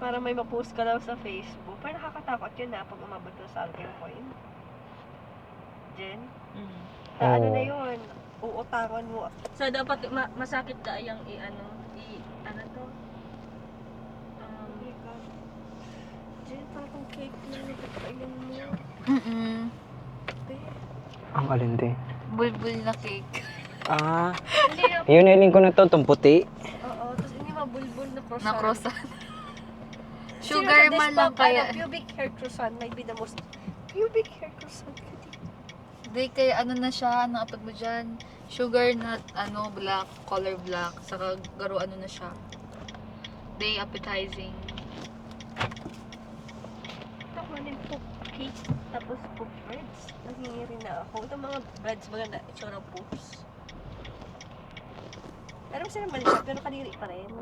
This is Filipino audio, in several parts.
Para may ma-post ka daw sa Facebook. Pero nakakatakot yun na pag umabot na sa certain point. Jen? Ano na yun? Uutangan mo. So, dapat masakit ka yung ano to? Jen, parang cake na nagkakailan mo. Ang alin din. Bulbul na cake. Hindi na. Yun, nailing ko na to, itong puti. Oo, tapos hindi mabulbul na croissant. Na croissant. Sugar man lang kaya. Pubic hair croissant might be the most pubic hair croissant. Hindi, kaya ano na siya, naapag mo dyan. Sugar na, black, color black. Saka garo ano na siya. Day appetizing. Ako din po cake, tapos po breads. Nanghingi rin na ako. Itong mga breads, mga na itsura poofs. Pero masaya naman siya, pero kadiri pa rin.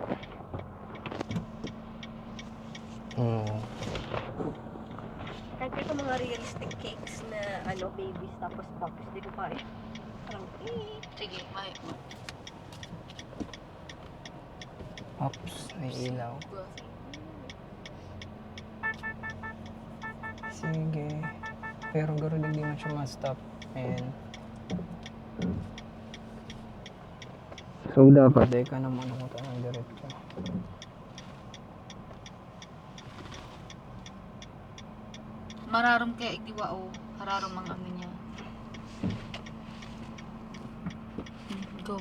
Kahit ito mga realistic cakes na babies tapos pops, di ko pa parang Sige, may. Ops, naiilaw. Sige. Pero garo din di man siya ma-stop. Ayan. So dapat ay ka naman ako tayo ng diretso. Mararom kaya idiwa o hararom ang ano niya. Go.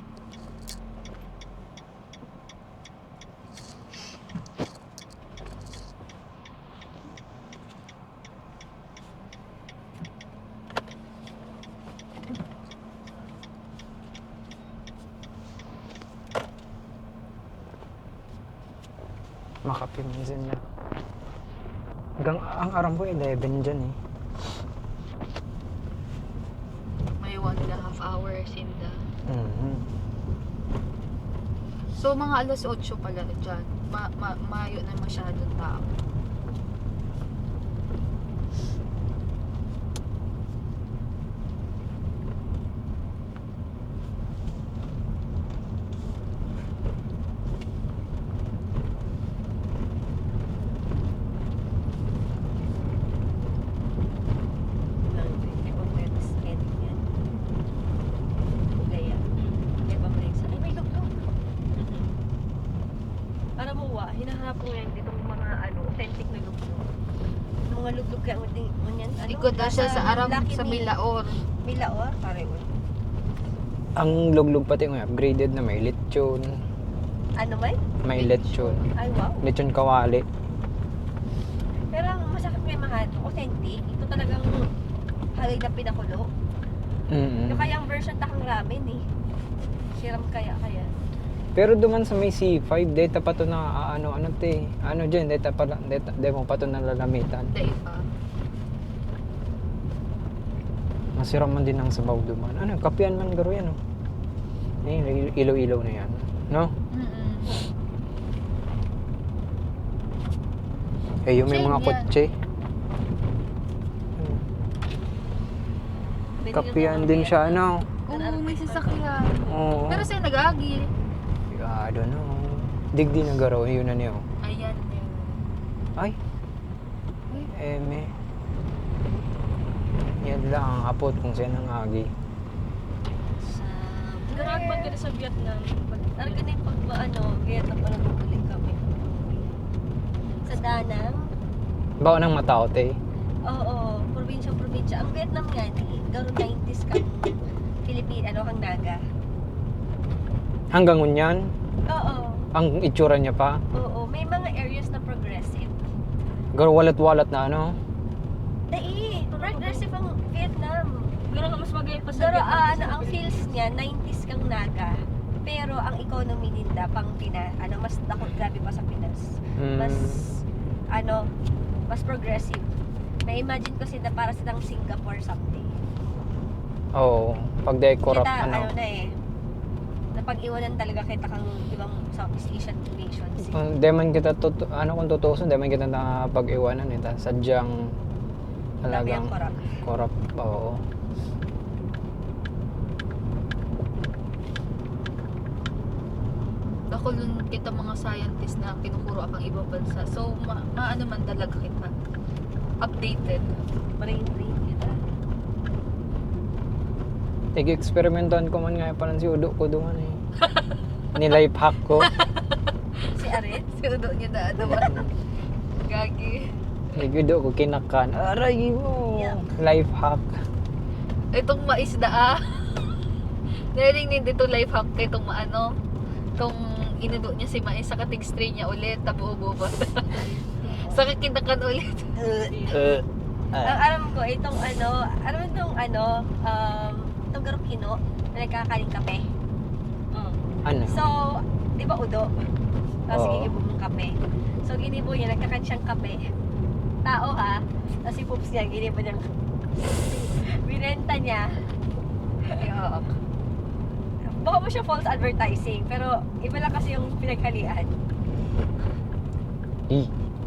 Makapiminsan na. Hanggang ang aram ko 11 dyan eh. May 1.5 hours in the... So, mga alas 8 pala dyan. Mayo na masyadong tao. hinahanap ko yan ditong mga authentic na luglog. Mga luglog kaya ngunyan Likod na siya sa aram sa Milaor. Milaor, pareho. Ang luglog pati nga upgraded na may lechon. Ano may? May lechon. Ay wow. Lechon kawali. Pero ang masakit may mga authentic. Ito talagang halay na pinakulo. Yung kaya ang version takang ramen eh. Siram kaya. Pero duman sa may C5, data pa to na ano te. Ano dyan, data mo pa to na lalamitan. Dahil pa. Masiram man din ang sabaw duman. Ano, kapian man garo yan oh. Eh, ilaw-ilaw na yan. No? Eh, yung may Same mga yan. kotse. Kapian din siya, ano? Oo, may sasakyan. Oo. Pero sa'yo nag-agi. I don't know. Digdi na garo, yun na niyo. Ayan. Ay. Eme. Yan lang ang apot kung saan ang agi. Garag man ka sa Vietnam. Targa na yung Vietnam pa lang ulit kami. Sa Danang. Bawa ng matao, te. Oo, probinsya. Ang Vietnam nga, garo 90s kang kang Naga. Hanggang unyan, Oo. ang itsura niya pa. Oo, may mga areas na progressive. Garo walat-walat na ano. Progressive ang Vietnam. Gano'n ka mas magayad pa sa Pero Vietnam. ang feels niya, 90s kang Naga. Pero ang economy nila pang mas takot grabe pa sa Pinas. Mas mas progressive. Na-imagine ko sila para silang Singapore someday. Oo, pag di corrupt Kita, napag-iwanan talaga kita kang ibang Southeast Asian nations. Kung di man kita kung tutusin, di man kita na pag-iwanan ita. Sadyang talagang corrupt. Oo. Ako nun kita mga scientist na kinukuro akang ibang bansa. So, maano man talaga kita. Updated. Brain drain kita. Tig-experimentan ko man nga palang si Udo ko doon eh. Ni-life hack ko. Si Aret. Si Udo niya na naman. Gagi. Udo ko kinakan. Aray mo! Yeah. Life hack. Itong maisda narinig dito life hack kay itong maano. Itong inudo niya si mais sa katig stray niya ulit. Tabuo-buo ba? Sa kinakan ulit. Ang alam ko, itong itong garukino na nagkakaling kape. Ano? So, di ba udo? Tapos Oo. iibo mong kape. So, ginibo niya, nagkakan siyang kape. Tao ha, tapos si Poops niya, ginibo niyang binenta niya. Oo. Baka mo siya false advertising, pero iba lang kasi yung pinaghalian.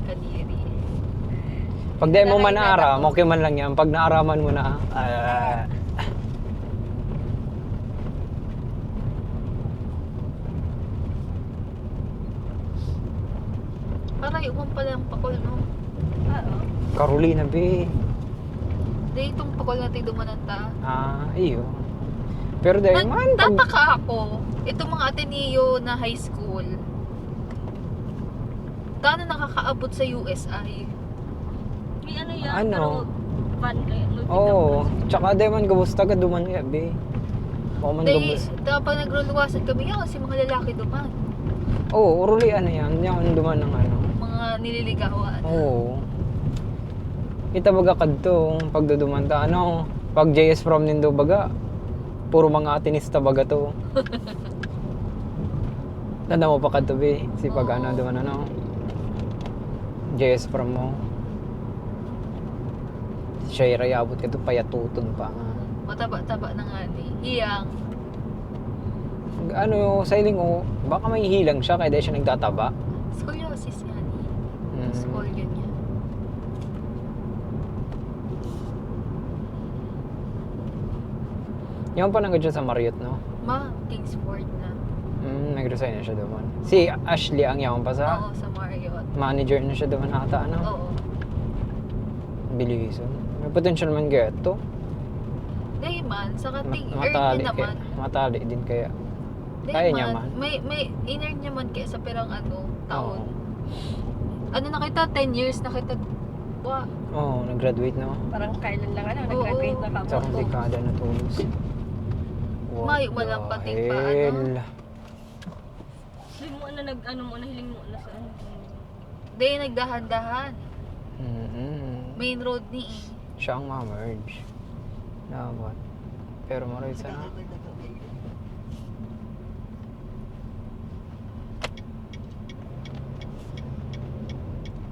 Kaniri. Pag di mo man naaram, okay man lang yan. Pag naaraman mo na, Parang yung pala yung pakol, no? Oo. Carolina be. Di itong pakol natin dumananta. Iyo. Pero dahil man, pag... Tataka ako, itong mga Ateneo na high school, gaano nakakaabot sa USI? May ano yan, Ano? pero van, Oo. Tsaka dahil man gabusta ka duman nga be. O man Dahil, gabusta. pag nagruluwasan kami yan, kasi mga lalaki duman. Oo, uruli ano yan. Yan duman ng ano. Mga nililigawan. Oo. Kita baga kadto pagdudumanta ano, pag JS from nindo baga, puro mga atinista baga to. Tanda mo pa kadto be, si pag ano duman ano. JS from mo. Siya irayabot ka to payatuton pa nga. Mataba-taba na nga ni. Hiyang. Ano, sailing o, baka may hilang siya kaya dahil siya nagtataba. Scoliosis yan eh. Mm. Scol yun yan. Yung pa nanggad siya sa Marriott, no? Kingsford na. Nag-resign na siya doon. Si Ashley ang yaman pa sa Oo, sa Marriott. manager na siya doon ata, ano? Oo. Bilisan. May potential man kaya to. Dahil man, sa kating earn Matali, niya naman. matali din kaya. Dahil kaya niya man. May in-earn niya man kaya sa perang taon. Oo. Ano na kita? 10 years na kita. Oo, nag-graduate na. Parang kailan lang Oo. nag-graduate na Sa kamo. kung dekada na tulos. Mayo man lang pati pa, ano? Hell. Hiling mo na hiling mo na sa ano. Dahil nagdahan-dahan. Mm-hmm. Main road ni eh. Siya ang ma-merge. Dapat. Pero maroy sa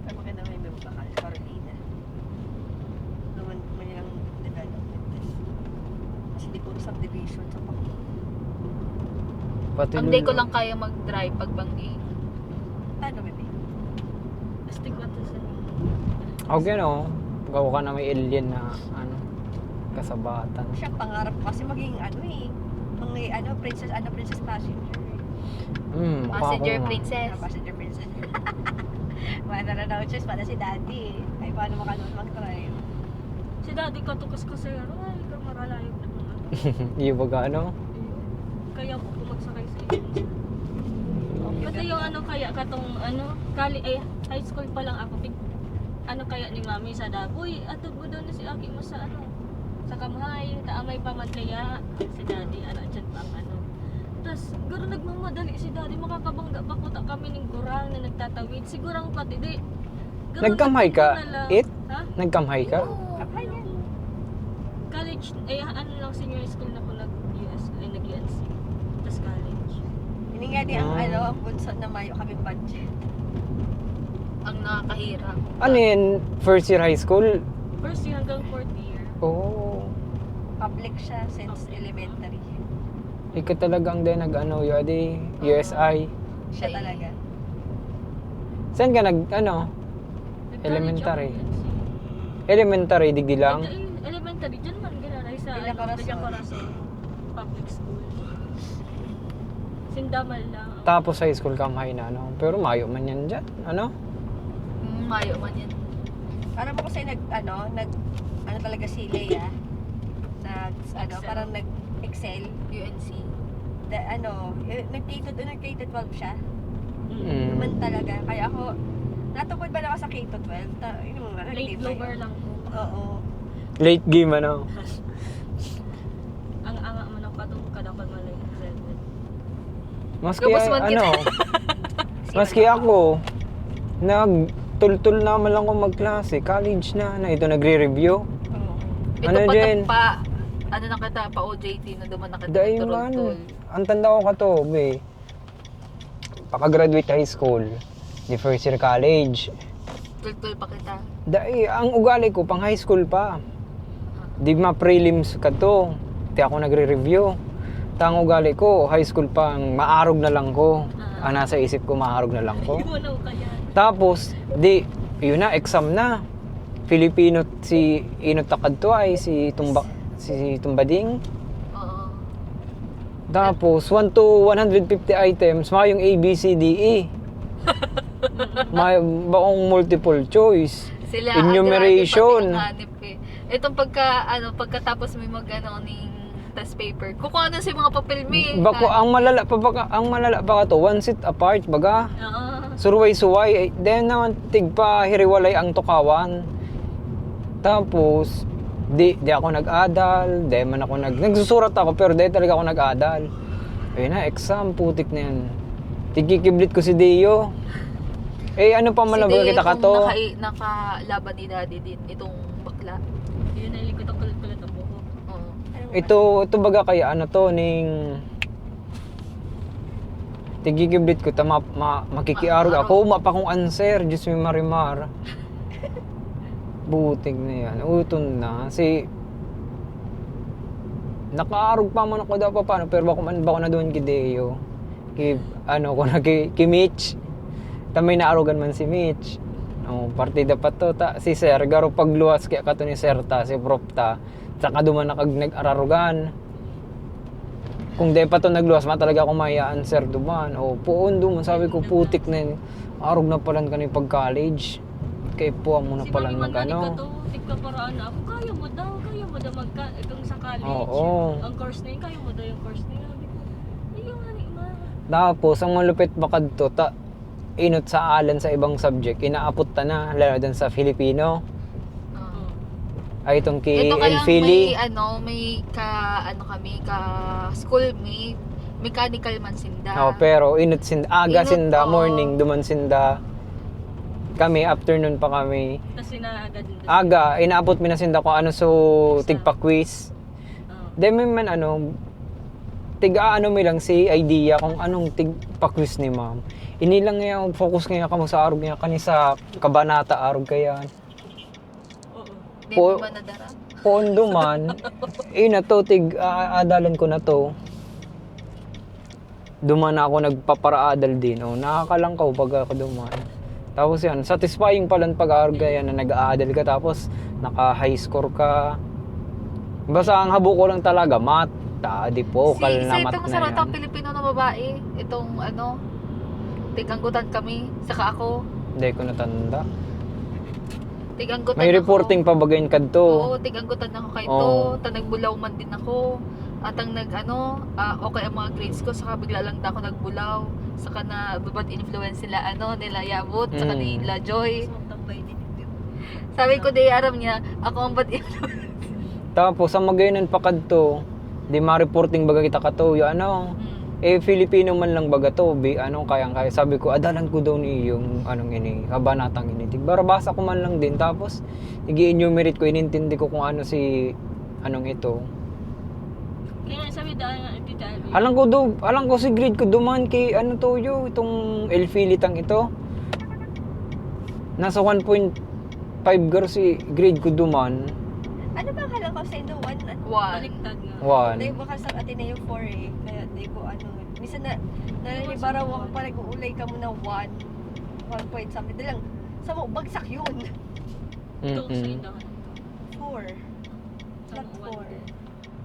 Ay, maganda may bakal, Carolina. Naman nilang development. Kasi di puro subdivision sa Paco. pati Ang day ko lang kaya mag-drive pag banggi. Ano, bebe? Astig ko to sa Okay, no? Gawa ka na may alien na ano, kasabatan. Siya pangarap ko kasi maging princess passenger. Mukha Passenger ko nga. princess. Passenger princess. Wala na daw choice para si daddy. Ay, paano makalun mag-drive? Si daddy ko to kasi ay, ikaw maralayo na mga. Iyo baga ano? Kaya po magsakay sa agency. Pati yung kaya katong high school pa lang ako kaya ni mami sa Daboy atog mo doon na si Aki mo sa sa Kamhay taamay pa madlaya si daddy dyan pa tas guro nagmamadali si daddy makakabangga pa puta kami ning gurang na nagtatawid sigurang pati di guro Nagkamhay ka? na lang. It? Ha? Nagkamhay ka? Kapay yan. College lang senior school na ko nag-UNC tas college. Hindi nga di ang ang bunso na mayo kami budget. Ang nakakahirap. Ano yun? First year high school? First year hanggang fourth year. Oh. Public siya since Okay. elementary. Ikaw talagang din USI. Siya talaga. Saan ka Elementary. Elementary, digdi lang? Elementary, dyan man ginaray sa Villa Corazon. Villa Corazon Public School. Sindamal lang. Tapos high school kamay na, ano. Pero mayo man yan dyan, ano. Mayo man yan. Parang ako sa'yo ano talaga si Leia. Excel. Parang nag-excel. UNC. Nag-K-12 siya. Mm. Naman talaga. Kaya ako, natukod ba na ako sa K-12? Late bloomer lang po. Oo. Late game, ano. Ang anga mo ng katong kadapat malay. Maski, Gabos man kita. maski ako, nagtultul naman lang ako magklase. College na ito nagre-review. Oo. Ito Ano pa dyan? ano na kita, pa OJT na duman na kita. Dahil man, ang tanda ko ka to, be. Paka-graduate high school, di first year college. Tultul pa kita. Dahil, ang ugali ko, pang high school pa. Di ma-prelims ka to. Di ako nagre-review. Tang ugali ko, high school pa, maarog na lang ko. Ang nasa isip ko, maarog na lang ko. Hindi mo na kaya. Tapos, yun na, exam na. Filipino, si Inot Takad to ay si Tumbading. Oo. Tapos, 1 to 150 items, yung A, B, C, D, E. May bakong multiple choice. Sila, Enumeration. hanip eh. Itong pagkatapos may ning test paper. Kukuha na si mga papel mi. Bako, ang malala pa ka to, one seat apart, baga. Oo. Surway-suway, then naman tigpa hiriwalay ang tukawan. Tapos, di ako nag-adal, di man ako nagsusurat ako, pero di talaga ako nag-adal. Ayun na, exam, putik na yan. Tigkikiblit ko si Dio. Ano pa man na baga kita ka to? Nakalaban ni daddy din, itong bakla. Yun na likod ang kulit-kulit ang buhok. Oo. Ito baga kaya ano to, ning tigikiblit ko, makikiarog ako, mapa kong answer, Diyos may marimar. Butig na yan, utol na. Nakaarog pa man ako daw pa paano, pero bako na doon kay Deo. Kay Mitch. Tamay naarugan man si Mitch. Partida pa to, si Sir, garo pagluwas kaya kato ni Sir ta, si Prof ta, saka duman nag-ararugan. Kung di pa to nagluwas, talaga ako mayaan, Sir, duman. Puon duman, sabi ko, putik na yun. Arog na palan ka na yung pag-college. Kaya puwan mo na palan mag-ano. Tigka paraan na ako, kaya mo daw itong sa college. Oo. Ang course na yun, kaya mo daw yung course na yun. Yung ma. Tapos, ang malupit bakad to, inot sa alan sa ibang subject, inaapot ta na, lalo din sa Filipino. Oo. Ay, itong kay Ito kaya Elfili. may school may mechanical man sinda. Pero inot aga Inot, sinda, oo. morning, duman sinda. Kami, afternoon pa kami. Tapos sinaagad din. Aga, inaapot mi na sinda ko ano tigpa-quiz. Then may man mi lang si idea kung anong tigpa-quiz ni ma'am. Inilang nga focus nga kamo sa arog nga kanisa kabanata arog kaya. Oo. Di mo ba nadara? Pondo man, na to, adalan ko na to. Duman ako nagpapara-adal din. Nakakalangkaw pag ako duman. Tapos yan, satisfying palang pag-aarga yan na nag-aadal ka tapos naka-high score ka. Basta ang habo ko lang talaga, math, di po, na math itong na saratang yan. Pilipino na babae, itong tiganggutan kami, saka ako. Hindi ko natanda. Tiganggutan May reporting pa bagayin ka to. Oo, tiganggutan ako kay to. Oo. Nagbulaw man din ako. At ang okay ang mga grades ko, saka bigla lang ako nagbulaw. Saka na bad influence sila, nila Yabot, saka nila Joy. Sabi ko, di aram niya, ako ang bad influence. Tapos, ang magayon pa kadto, di ma-reporting baga kita ka to, Filipino man lang baga to, kaya. Sabi ko, adalan ko daw ni yung kabanatang ini. Barabasa ko man lang din, tapos, i-enumerate ko, inintindi ko kung ano ito. Kaya sabi dahil Tita Alvin. Alam ko si grade ko duman kay itong Elfilitang ito. Nasa 1.5 gar si grade ko duman. Ano ba akala ko sa Indo? 1? Baliktad nga. 1. Dahil baka sa Ateneo 4 eh. Kaya di ko minsan nalilibaraw ako pa nag-uulay ka mo ng 1 point something. Di lang, sa mo, bagsak yun. Ito sa ina. 4. Not 4.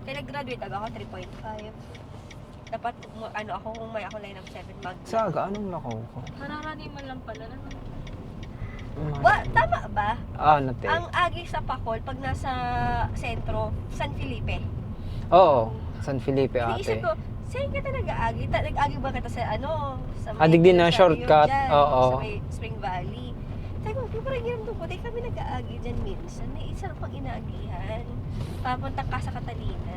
Kaya nag-graduate ako 3.5. dapat ano ako kung may ako line of 7 mag. Saga, anong lakaw ko? Hararani man lang pala. Tama ba? Nate. Ang agi sa Pacol pag nasa sentro, San Felipe. Oo, San Felipe Iniisip ate. ko, saan ka nag-aagi? Nag-aagi ba kita sa sa may Adig din na Rosario shortcut, dyan, oo. Sa may Spring Valley. Sabi ko, parang ganun doon po. Di kami nag-aagi dyan minsan. May isa pang inaagihan. Papunta ka sa Catalina.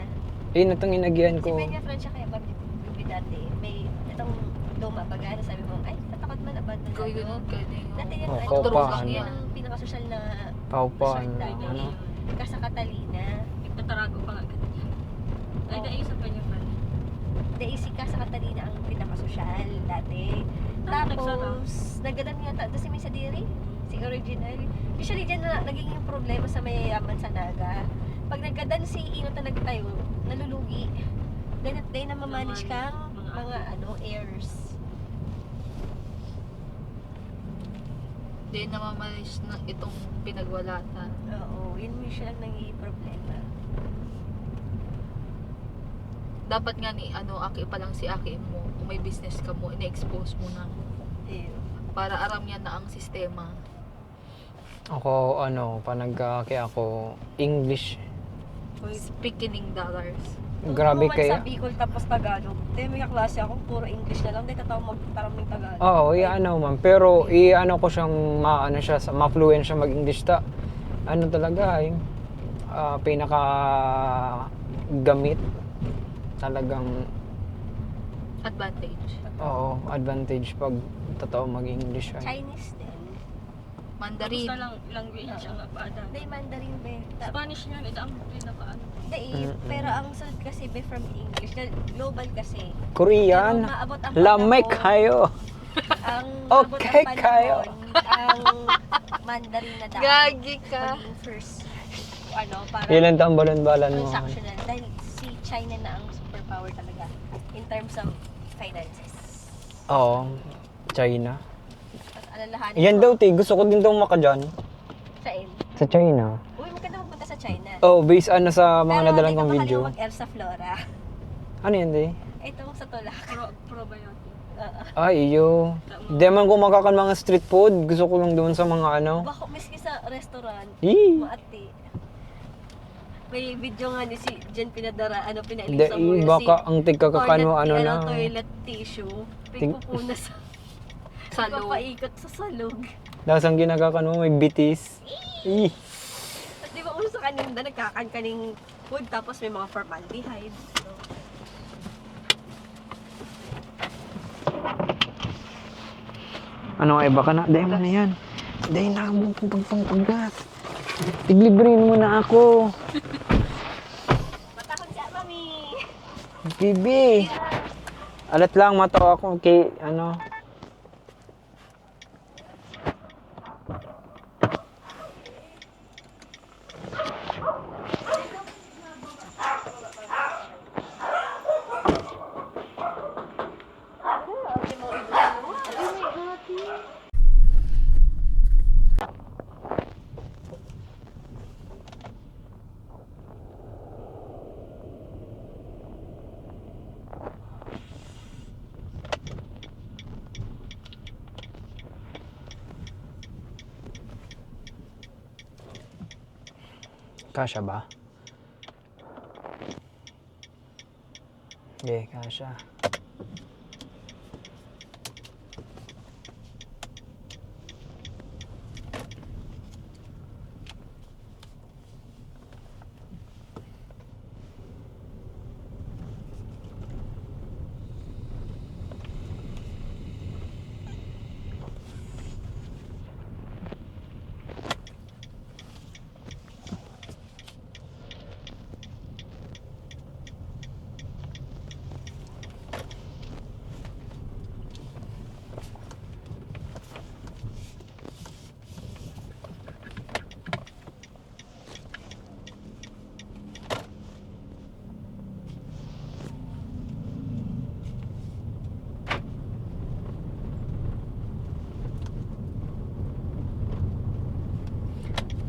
Itong inagihan Si ko. Peña Francia kaya Gabi dati. May itong luma pagana. Sabi mo, ay, katakot man na ba? Ikaw yun, ganyan. Dati yan, Oh, ano, kaupahan. yan ang pinakasosyal na Paupan, resort dati. ano. Ka sa Catalina. Ipatarago pa nga ganyan. Ay, naisip pa niya pala. Daisy ka sa Catalina ang pinakasosyal dati. Tapos, nagadan yata doon si May Sadiri, si original. Usually dyan na naging yung problema sa mayayaman sa Naga. Pag nagkadan si Ino talaga tayo, nalulugi. Dahil na mamanage kang mga heirs. Hindi namamalis na itong pinagwalatan. Oo, yun usually ang naging problema. Dapat nga ni Aki pa lang si Aki mo, kung may business ka mo, ine-expose mo na. Ayun. Para aram niya na ang sistema. Ako, panagkaki ako, English. Speaking dollars. Grabe Kung kayo. sa Bicol tapos Tagalog. Dahil may kaklase ako, puro English na lang. Dahil tatawag magtaram ng Tagalog. Oo, man. Pero, ko siyang, ma-fluent siya mag-English ta. Talaga, pinaka gamit. Talagang, Advantage. advantage pag totoo mag-English. Chinese din. Mandarin. Basta lang language ang napaada. Hindi, Mandarin be. Spanish nga, ito ang pinaka Hindi, pero ang sunod kasi be from English. Dahil global kasi. Korean, Pero maabot ang lamay panahon- kayo. Ang Okay maabot ang kayo. panahon, ang Mandarin na dahil. Gagi ka. Maging first, parang Ilan taong balon-balan mo? transactional. Dahil si China na ang superpower talaga in terms of finances. Oo, China. At alalahanin Yan ko, daw, gusto ko din daw makadyan. Saan? Sa China. Uy, maganda magpunta sa China. Based sa mga nadalan kong Pero video. hindi ka mag-Elsa Flora. Ano yan, di? Itong sa Tulak. probiotic. Ay, iyo. Di man ko makakan mga street food. Gusto ko lang doon sa mga Bako, miski sa restaurant, maati. May video nga ni si Jen Pinadara, pinailig sa Di, mga baka ang tigkakakano, na. toilet tissue. Pagpupuna sa Salog. papaikot sa salog. Tapos ang ginagakano, may bitis. At di ba uso kaninda, nagkakan-kaning food, tapos may mga formaldehyde. So, Ano ay baka na? Dahil mo na yan. Dahil na mo pagpagpagat. Tiglibrin mo na ako. matakot siya, mami! Bibi. Alat lang mato ako kay Kasha ba? Okay, kasha.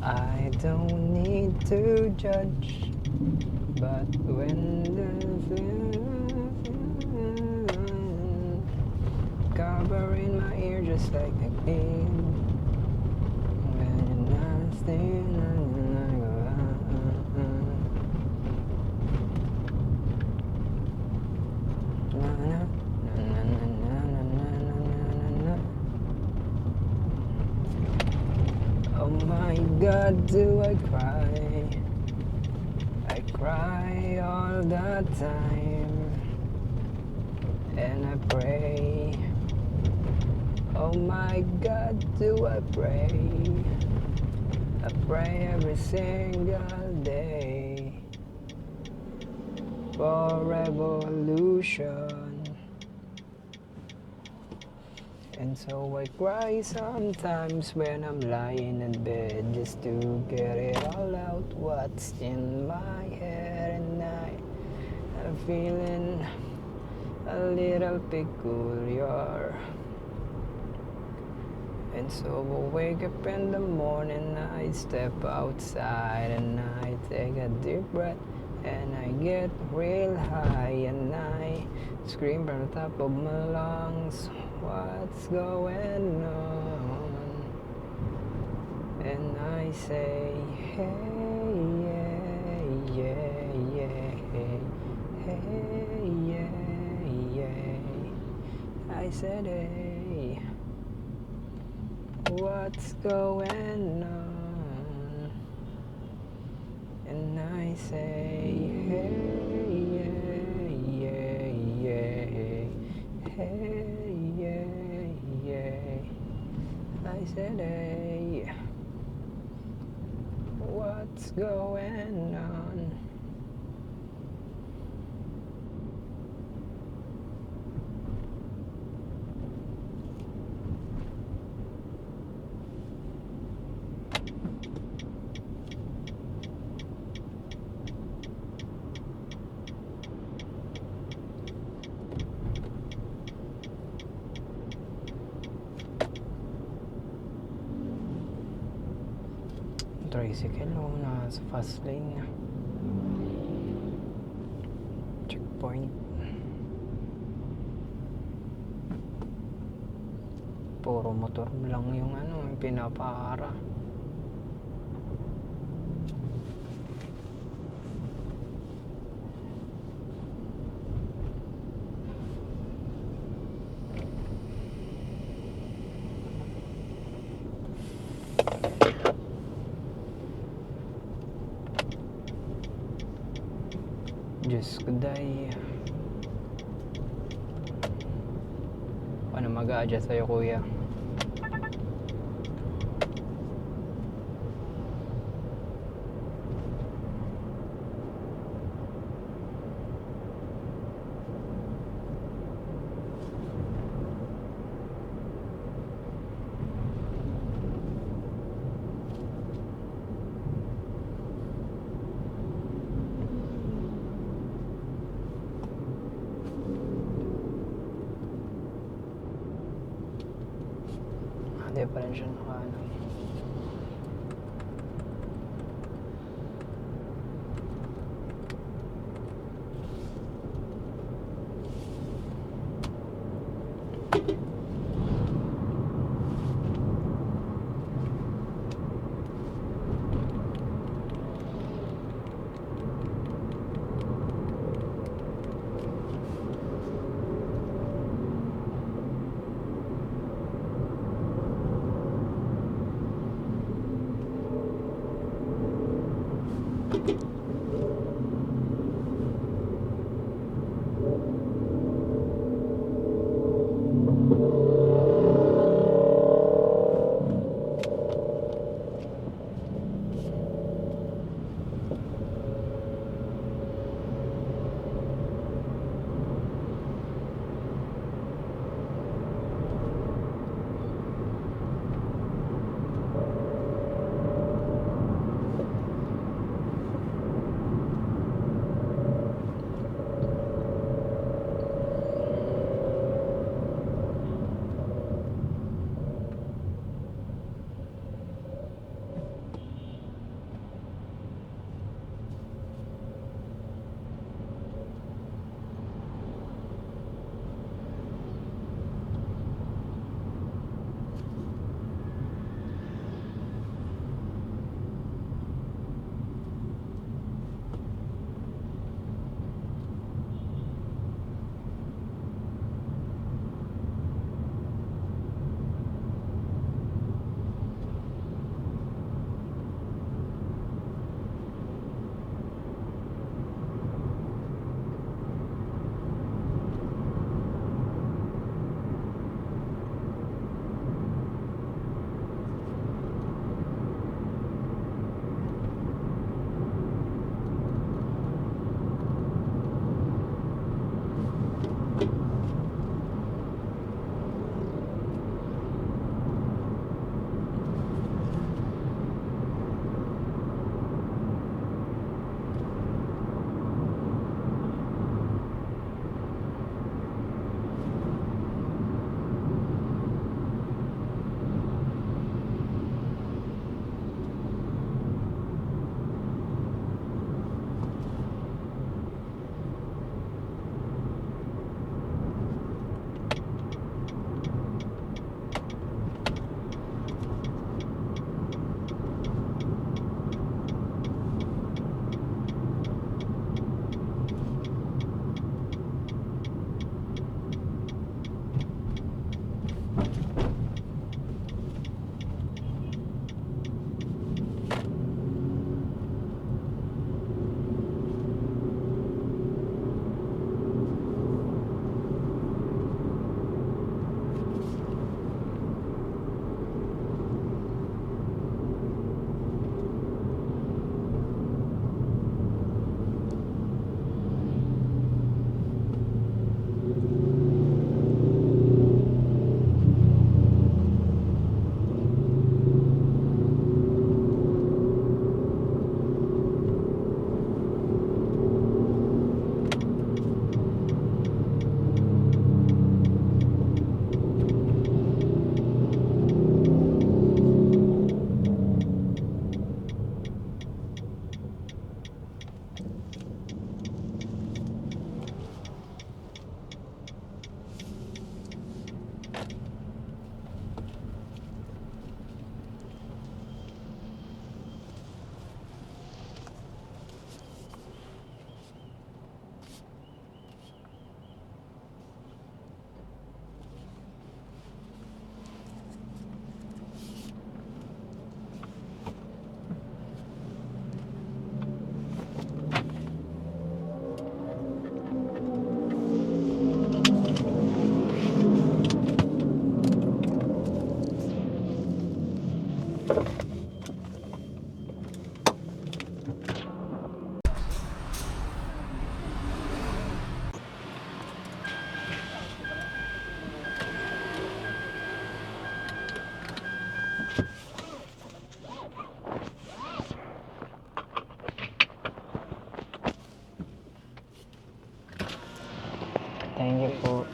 I don't need to judge, but when the covering my ear just like a kid. When you're not staying, I go, Na, na, na, na, na, na, na, na, na, na. Oh my God, do I cry? I cry all the time, and I pray. Oh my God, do I pray? I pray every single day for revolution. And so I cry sometimes when I'm lying in bed just to get it all out what's in my head, and I'm feeling a little peculiar. And so I wake up in the morning, I step outside and I take a deep breath, and I get real high and I scream from the top of my lungs, what's going on? And I say, hey, yeah, yeah, yeah, hey, yeah, yeah. I said, hey, what's going on? And I say, hey, yeah, yeah, yeah, hey, yeah, yeah. I said, hey, what's going on? Tricycle o nasa fast lane na. Checkpoint. Puro motor lang yung yung pinapahara. Diyos ko, day. Paano mag-a-adjust sa'yo, kuya? Hindi pa rin siya naka-ano. Thank you po.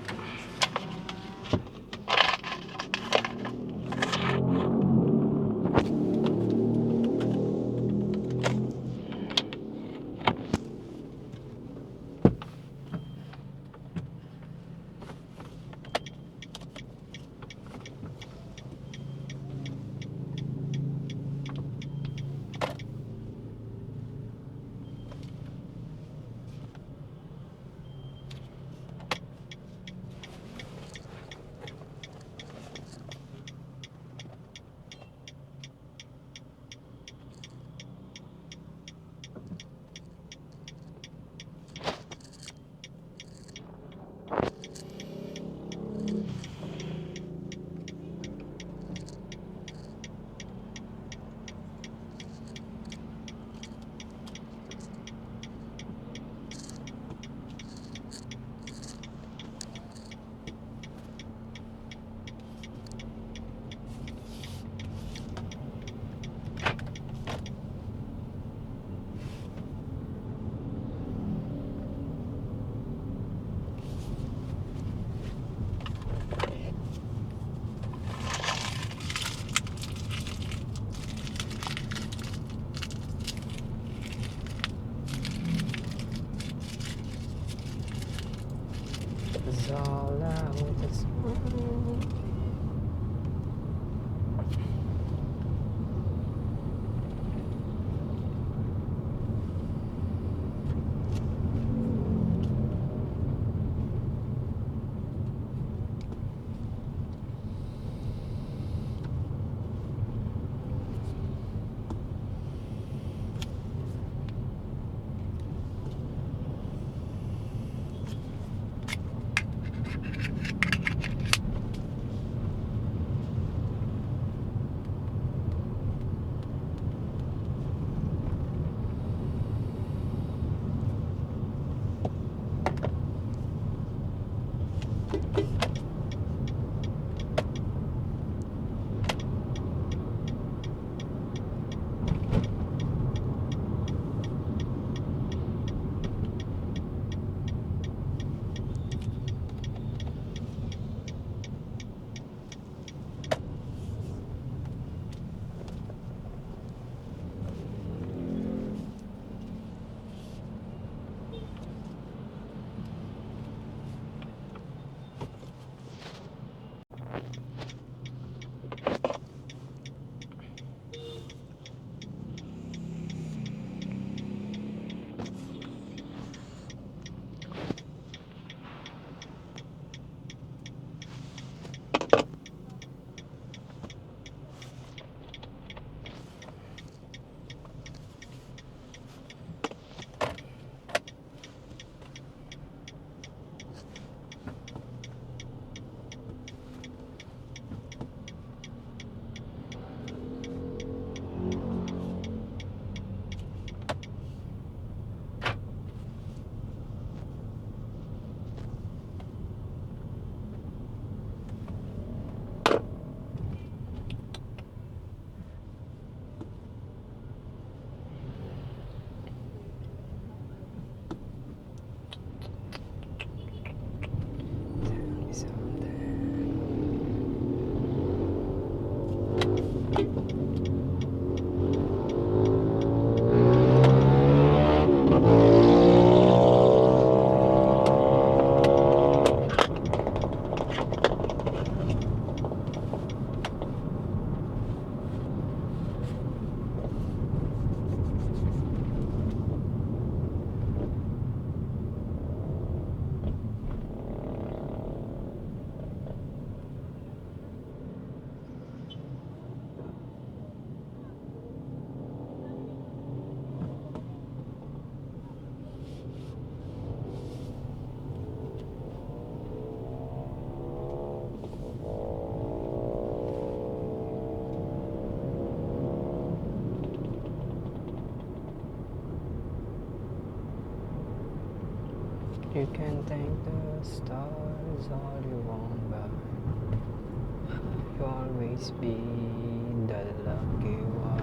It's all I want is You can thank the stars all you want, but you always be the lucky one.